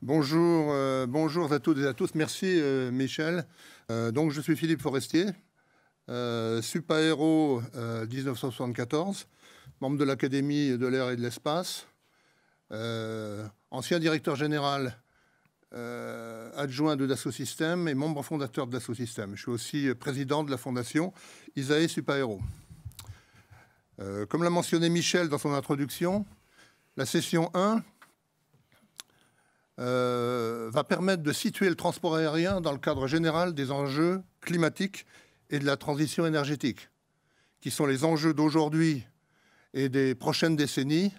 Bonjour, bonjour à toutes et à tous. Merci Michel. Donc je suis Philippe Forestier, Supaéro 1974, membre de l'Académie de l'air et de l'espace, ancien directeur général adjoint de Dassault Systèmes et membre fondateur de Dassault Systèmes. Je suis aussi président de la fondation Isae Supaéro. Comme l'a mentionné Michel dans son introduction, la session 1 va permettre de situer le transport aérien dans le cadre général des enjeux climatiques et de la transition énergétique, qui sont les enjeux d'aujourd'hui et des prochaines décennies,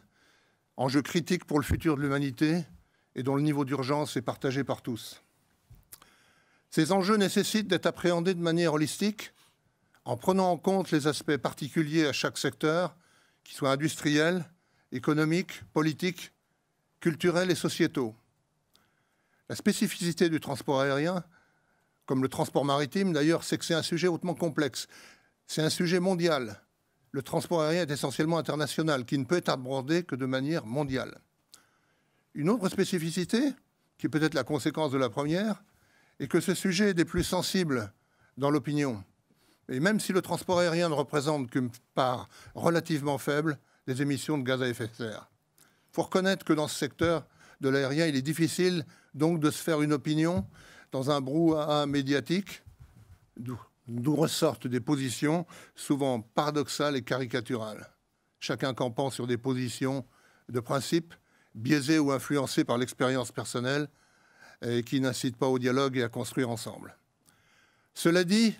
enjeux critiques pour le futur de l'humanité et dont le niveau d'urgence est partagé par tous. Ces enjeux nécessitent d'être appréhendés de manière holistique, en prenant en compte les aspects particuliers à chaque secteur, qu'ils soient industriels, économiques, politiques, culturels et sociétaux. La spécificité du transport aérien, comme le transport maritime d'ailleurs, c'est que c'est un sujet hautement complexe. C'est un sujet mondial. Le transport aérien est essentiellement international, qui ne peut être abordé que de manière mondiale. Une autre spécificité, qui est peut-être la conséquence de la première, est que ce sujet est des plus sensibles dans l'opinion. Et même si le transport aérien ne représente qu'une part relativement faible des émissions de gaz à effet de serre. Il faut reconnaître que dans ce secteur de l'aérien, il est difficile donc de se faire une opinion dans un brouhaha médiatique, d'où ressortent des positions souvent paradoxales et caricaturales. Chacun campant sur des positions de principe, biaisées ou influencées par l'expérience personnelle et qui n'incitent pas au dialogue et à construire ensemble. Cela dit,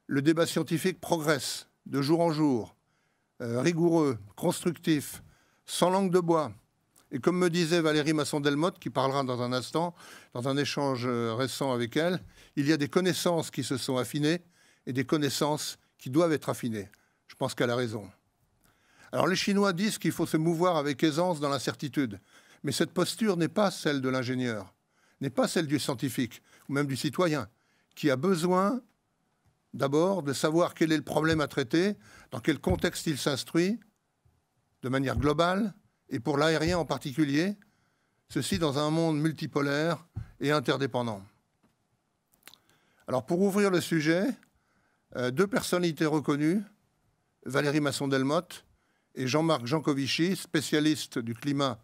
le débat scientifique progresse de jour en jour, rigoureux, constructif, sans langue de bois. Et comme me disait Valérie Masson-Delmotte, qui parlera dans un instant, dans un échange récent avec elle, il y a des connaissances qui se sont affinées et des connaissances qui doivent être affinées. Je pense qu'elle a raison. Alors les Chinois disent qu'il faut se mouvoir avec aisance dans l'incertitude. Mais cette posture n'est pas celle de l'ingénieur, n'est pas celle du scientifique, ou même du citoyen, qui a besoin d'abord de savoir quel est le problème à traiter, dans quel contexte il s'instruit, de manière globale, et pour l'aérien en particulier, ceci dans un monde multipolaire et interdépendant. Alors pour ouvrir le sujet, deux personnalités reconnues, Valérie Masson-Delmotte et Jean-Marc Jancovici, spécialistes du climat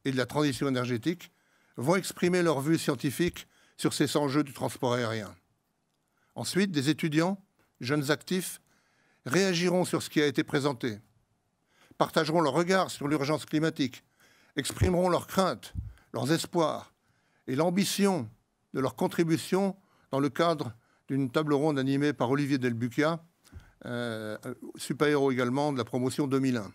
et de la transition énergétique, vont exprimer leur vue scientifique sur ces enjeux du transport aérien. Ensuite, des étudiants, jeunes actifs, réagiront sur ce qui a été présenté, partageront leur regard sur l'urgence climatique, exprimeront leurs craintes, leurs espoirs et l'ambition de leur contribution dans le cadre d'une table ronde animée par Olivier Delbucchia, Supaéro également, de la promotion 2001.